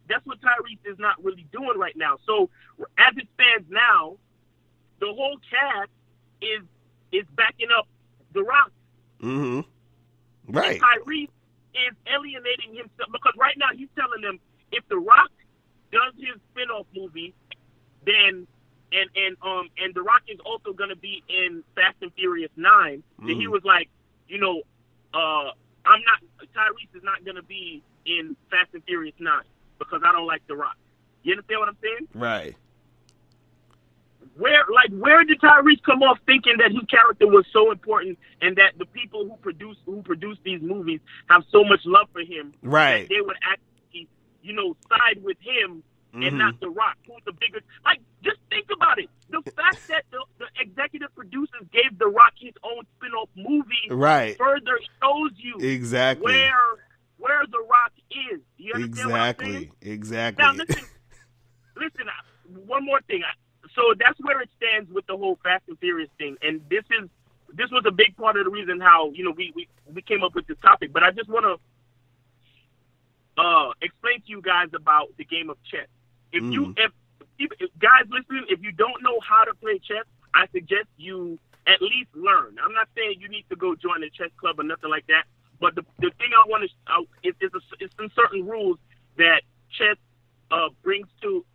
that's what Tyrese is not really doing right now. So as it stands now, the whole cast is backing up The Rock. Mm-hmm. Right. And Tyrese is alienating himself because right now he's telling them if The Rock does his spin-off movie, then and The Rock is also going to be in Fast and Furious 9. Then he was like, Tyrese is not going to be in Fast and Furious 9 because I don't like The Rock. You understand what I'm saying? Right. Where did Tyrese come off thinking that his character was so important and that the people who produce these movies have so much love for him right. that they would actually, side with him and not The Rock, who's the bigger. Like, just think about it. The fact that the executive producers gave The Rock his own spin-off movie right. further shows you exactly where The Rock is. You understand what I'm saying? Exactly. Now, listen. One more thing. So that's where it stands with the whole Fast and Furious thing, and this was a big part of the reason how we came up with this topic. But I just want to explain to you guys about the game of chess. If guys listening, if you don't know how to play chess, I suggest you at least learn. I'm not saying you need to go join a chess club or nothing like that, but the thing I want to it's some certain rules that chess brings to.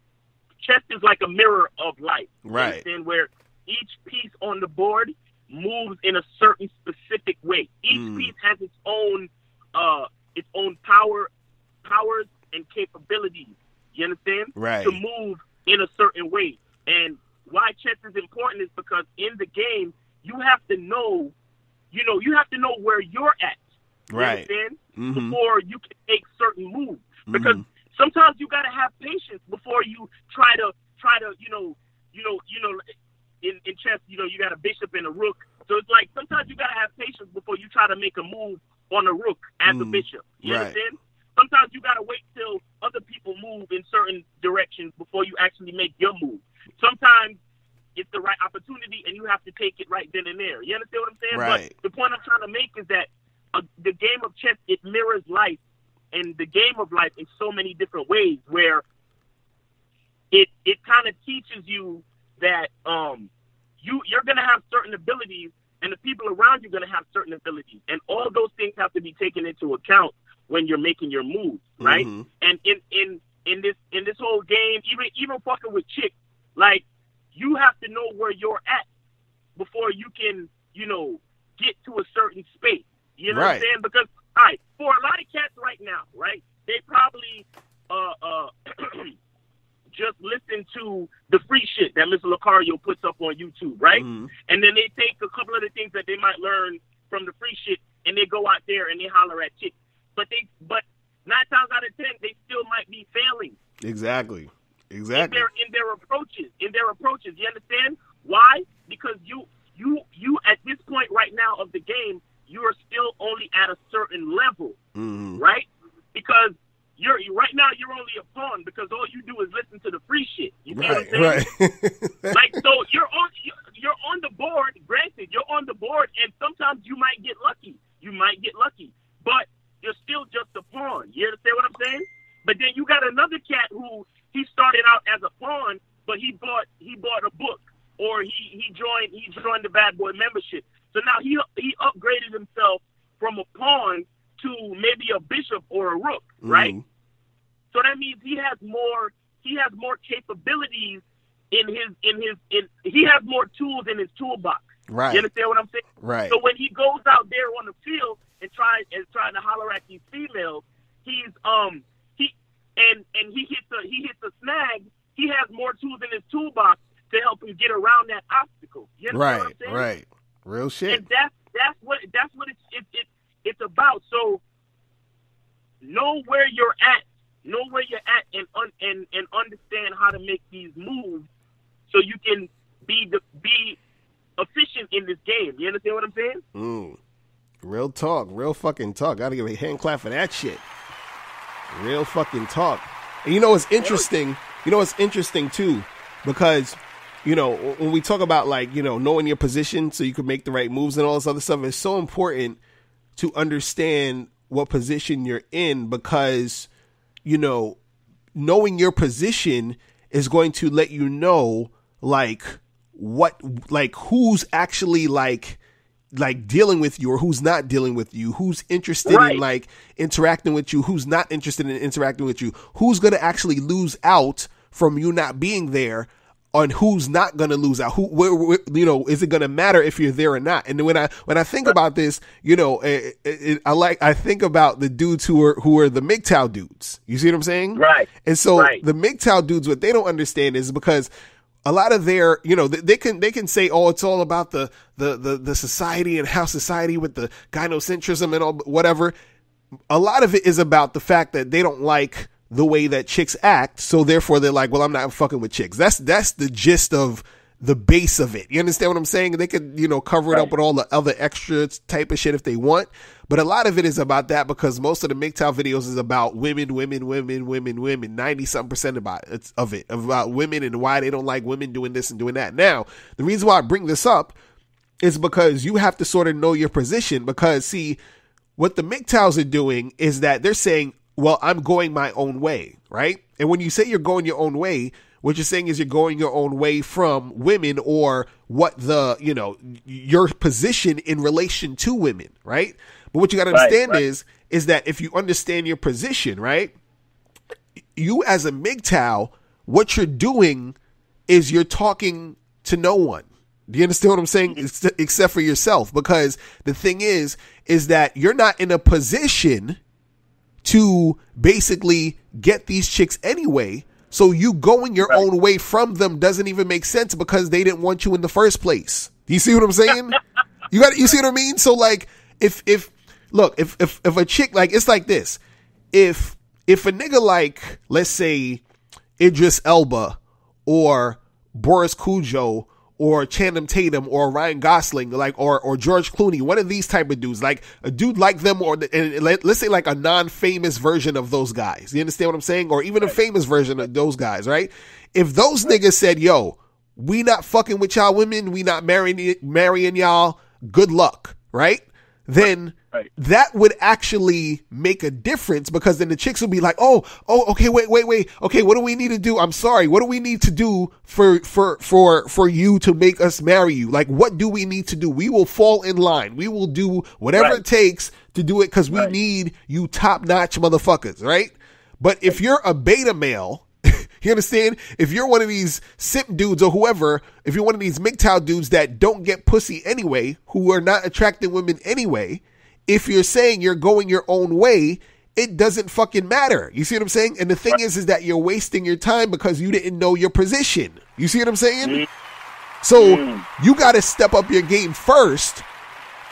Chess is like a mirror of life, right? And where each piece on the board moves in a certain specific way. Each piece has its own powers and capabilities. You understand? Right. To move in a certain way. And why chess is important is because in the game you have to know, you have to know where you're at. You right. understand? Mm-hmm. Before you can make certain moves, because. Sometimes you gotta have patience before you try to in chess, you got a bishop and a rook. So it's like sometimes you gotta have patience before you try to make a move on a rook as a bishop. You right. understand? Sometimes you gotta wait till other people move in certain directions before you actually make your move. Sometimes it's the right opportunity and you have to take it right then and there. You understand what I'm saying? Right. But the point I'm trying to make is that the game of chess, it mirrors life. And the game of life in so many different ways where it kind of teaches you that you're going to have certain abilities and the people around you are going to have certain abilities. And all those things have to be taken into account when you're making your moves, right? Mm-hmm. And in this whole game, even fucking with chicks, like you have to know where you're at before you can, get to a certain space. You know what I'm saying? Because all right, for a lot of cats right now, right, they probably just listen to the free shit that Mr. Lucario puts up on YouTube, right? Mm-hmm. And then they take a couple of the things that they might learn from the free shit and they go out there and they holler at chicks. But 9 times out of 10, they still might be failing. Exactly. In their approaches. You understand? Why? Because you at this point right now of the game, you are still only at a certain level, right? Because you're only a pawn because all you do is listen to the free shit. You know what I'm saying? Right. Like, so you're on the board. Granted, you're on the board, and sometimes you might get lucky. But you're still just a pawn. You understand what I'm saying? But then you got another cat who he started out as a pawn, but he bought a book or he joined the Bad Boy membership. So now he upgraded himself from a pawn to maybe a bishop or a rook, right? So that means he has more capabilities he has more tools in his toolbox. Right. You understand what I'm saying? Right. So when he goes out there on the field and trying to holler at these females, he hits a snag, he has more tools in his toolbox to help him get around that obstacle. You understand what I'm saying? Right. Real shit. And that's what it's about. So know where you're at, and understand how to make these moves so you can be efficient in this game. You understand what I'm saying? Real talk, real fucking talk. Gotta give a hand clap for that shit. Real fucking talk. And it's interesting. It's interesting too, because when we talk about knowing your position so you can make the right moves and all this other stuff, it's so important to understand what position you're in because, knowing your position is going to let you know like who's actually like dealing with you or who's not dealing with you, who's interested in like interacting with you, who's not interested in interacting with you, who's going to actually lose out from you not being there, on who's not going to lose out, where, you know, is it going to matter if you're there or not? And when I think about this, you know, I think about the dudes who are the MGTOW dudes. You see what I'm saying? Right. And so the MGTOW dudes, what they don't understand is because a lot of their, you know, they can say, oh, it's all about the society and how society with the gynocentrism and all, whatever. A lot of it is about the fact that they don't like the way that chicks act. So therefore they're like, well, I'm not fucking with chicks. That's the gist of the base of it. You understand what I'm saying? They could, you know, cover it up with all the other extra type of shit if they want. But a lot of it is about that because most of the MGTOW videos is about women, 90-something% about women and why they don't like women doing this and doing that. Now, the reason why I bring this up is because you have to sort of know your position because, see, what the MGTOWs are doing is that they're saying, well, I'm going my own way, right? And when you say you're going your own way, what you're saying is you're going your own way from women or what the, you know, your position in relation to women, right? But what you got to understand is that if you understand your position, right, you as a MGTOW, what you're doing is you're talking to no one. Do you understand what I'm saying? Except for yourself. Because the thing is that you're not in a position to basically get these chicks anyway. So you going your own way from them doesn't even make sense because they didn't want you in the first place. Do you see what I'm saying? You see what I mean? So like, if a chick, like, it's like this, if a nigga like, let's say Idris Elba or Boris Cujo or Channing Tatum or Ryan Gosling, like, or George Clooney, one of these type of dudes, like a dude like them, or let's say like a non-famous version of those guys. You understand what I'm saying? Or even a famous version of those guys, right? If those niggas said, yo, we not fucking with y'all women, we not marrying y'all, good luck, right? Then that would actually make a difference because then the chicks will be like, oh, okay, wait. Okay, what do we need to do? I'm sorry. What do we need to do for you to make us marry you? Like, what do we need to do? We will fall in line. We will do whatever it takes to do it because we need you top-notch motherfuckers, right? But if you're a beta male, you understand? If you're one of these simp dudes or whoever, if you're one of these MGTOW dudes that don't get pussy anyway, who are not attracting women anyway, if you're saying you're going your own way, it doesn't fucking matter. You see what I'm saying? And the thing is that you're wasting your time because you didn't know your position. You see what I'm saying? So you got to step up your game first.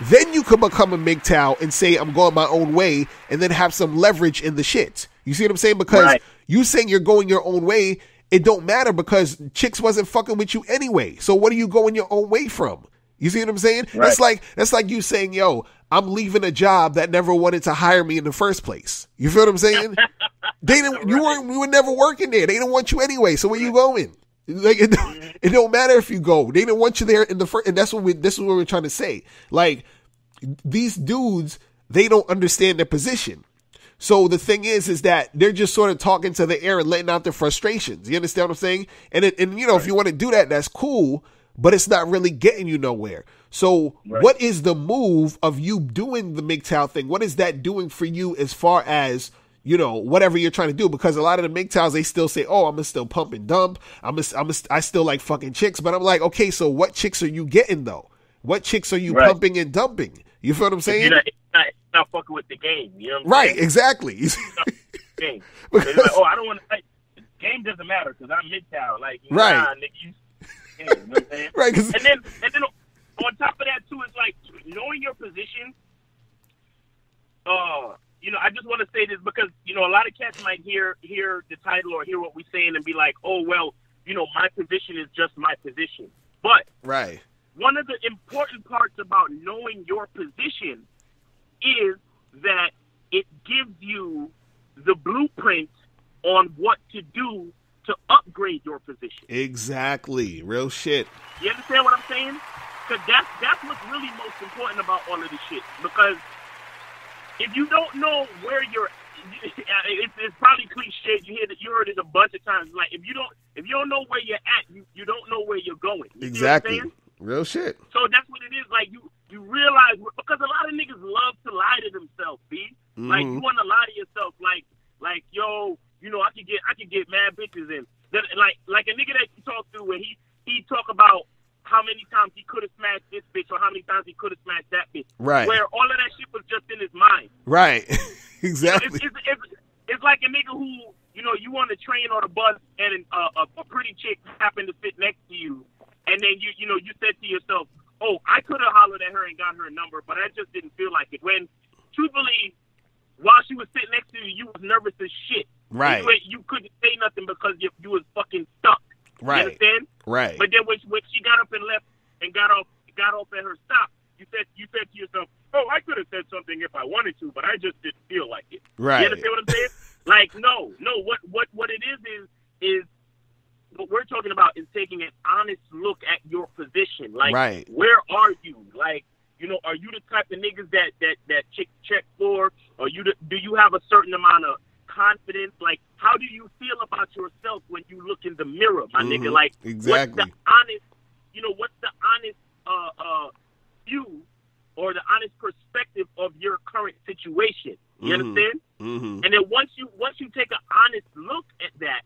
Then you can become a MGTOW and say, I'm going my own way, and then have some leverage in the shit. You see what I'm saying? Because you saying you're going your own way, it don't matter because chicks wasn't fucking with you anyway. So what are you going your own way from? You see what I'm saying? That's like you saying, yo, I'm leaving a job that never wanted to hire me in the first place. You feel what I'm saying? You were never working there. They didn't want you anyway. So where you going? Like it don't matter if you go. They didn't want you there in the first, and this is what we're trying to say. Like, these dudes, they don't understand their position. So the thing is that they're just sort of talking to the air and letting out their frustrations. You understand what I'm saying? And you know, if you want to do that, that's cool, but it's not really getting you nowhere. So what is the move of you doing the MGTOW thing? What is that doing for you as far as, you know, whatever you're trying to do? Because a lot of the MGTOWs, they still say, oh, I'm gonna still pump and dump. I still like fucking chicks. But I'm like, okay, so what chicks are you getting though? What chicks are you pumping and dumping? You feel what I'm saying? You're not fucking with the game. You know what I'm saying? Exactly. Game. Like, oh, I don't want to fight. The game doesn't matter because I'm MGTOW. Like, nah, nigga, you know what I'm saying? Right. And then on top of that too, it's like knowing your position. You know, I just want to say this because, you know, a lot of cats might hear the title or hear what we're saying and be like, oh, well, you know, my position is just my position. But one of the important parts about knowing your position is that it gives you the blueprint on what to do to upgrade your position. Exactly. Real shit. You understand what I'm saying? Because that's what's really most important about all of this shit. Because if you don't know where you're it's probably cliche. You heard it a bunch of times. Like if you don't know where you're at, you don't know where you're going. You exactly. Real shit. So that's what it is. Like you realize, because a lot of niggas love to lie to themselves, B. Mm-hmm. Like you want to lie to yourself, like yo, I could get mad bitches in. Then, like a nigga that you talk to, where he talk about how many times he could have smashed this bitch or how many times he could have smashed that bitch. Right. Where all of that shit was just in his mind. Right. Exactly. It's like a nigga who, you on the train or the bus and a pretty chick happened to sit next to you, and then you said to yourself, oh, I could have hollered at her and got her number, but I just didn't feel like it. When, truthfully, while she was sitting next to you, you was nervous as shit. Right. You couldn't say nothing because you was fucking stuck. Right. You understand? Right. But then when she got up and left and got off at her stop, you said to yourself, oh, I could have said something if I wanted to, but I just didn't feel like it. Right. You understand what I'm saying? Like, no. What it is what we're talking about is taking an honest look at your position. Like, right. Where are you? Like, are you the type of niggas that chicks check for? Or do you have a certain amount of confidence? Like, how do you feel about yourself when you look in the mirror, my nigga? Like, exactly. What's the honest view or the honest perspective of your current situation? You understand? Mm-hmm. And then once you take an honest look at that,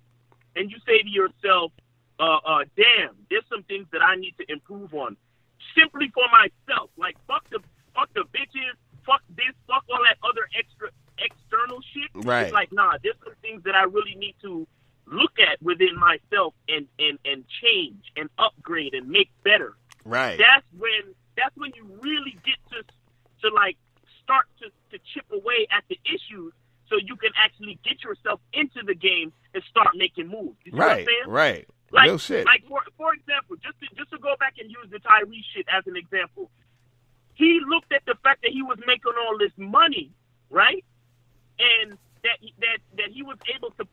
and you say to yourself, damn, there's some things that I need to improve on, simply for myself. Like, fuck the bitches, fuck this, fuck all that other external shit. Right. It's like, nah, there's some things that I really need to look at within myself and change and upgrade and make better. Right. That's when you really get to like start to chip away at the issues, so you can actually get yourself into the game and start making moves. You see what I'm saying? Right. Like, real shit. Like for example, just to go back and use the Tyrese shit as an example, he looked at the fact that he was making all this money, right? And that he was able to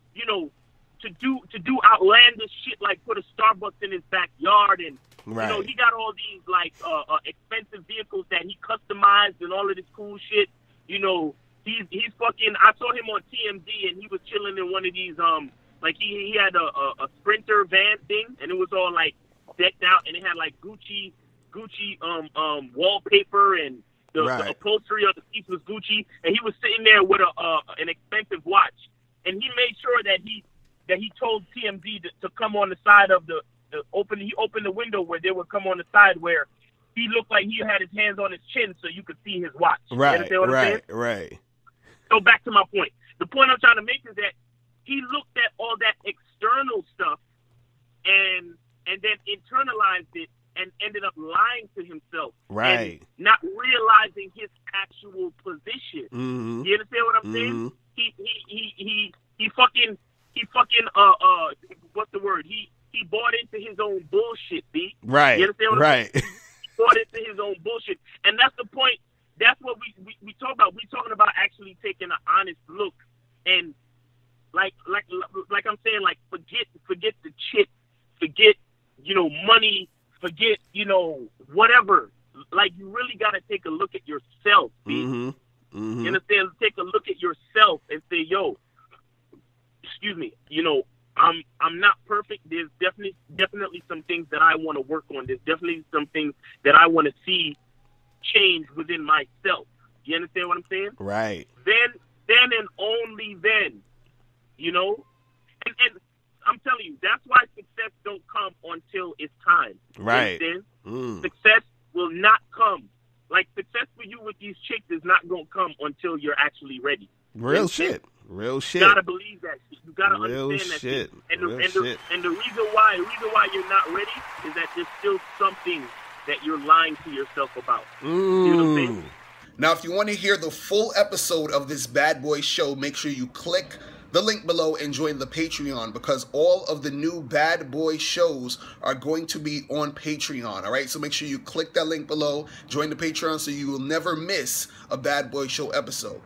to do outlandish shit like put a Starbucks in his backyard, and right. He got all these like expensive vehicles that he customized and all of this cool shit. He's fucking. I saw him on TMZ and he was chilling in one of these like he had a Sprinter van thing, and it was all like decked out, and it had like Gucci wallpaper, and the upholstery of the seats was Gucci, and he was sitting there with an expensive watch, and he made sure that he told TMZ to come on the side of he opened the window where they would come on the side where he looked like he had his hands on his chin so you could see his watch. Right, you understand what I'm saying? Right. So back to my point. The point I'm trying to make is that he looked at all that external stuff and then internalized it and ended up lying to himself. Right. And not realizing his actual position. Mm-hmm. You understand what I'm saying? He fucking what's the word? He bought into his own bullshit, B. Right. You understand what I'm saying? Right. He bought into his own bullshit. And that's the point. That's what we talk about. We're talking about actually taking an honest look and like I'm saying, like forget the chick, forget, money, forget, whatever. Like, you really got to take a look at yourself, B. Mm-hmm. Mm-hmm. You understand? Take a look at yourself and say, yo, excuse me, I'm not perfect. There's definitely some things that I want to work on. There's definitely some things that I want to see change within myself. You understand what I'm saying? Right. Then and only then, and I'm telling you, that's why success don't come until it's time. Right. You understand? Success will not come. Like, success for you with these chicks is not going to come until you're actually ready. Real shit. Real shit. You gotta believe that shit. You gotta Real understand that shit. shit. And Real the reason why you're not ready is that there's still something that you're lying to yourself about. You know what I'm saying? Now, if you want to hear the full episode of this Bad Boy Show, make sure you click the link below and join the Patreon, because all of the new Bad Boy shows are going to be on Patreon, all right? So make sure you click that link below, join the Patreon so you will never miss a Bad Boy Show episode.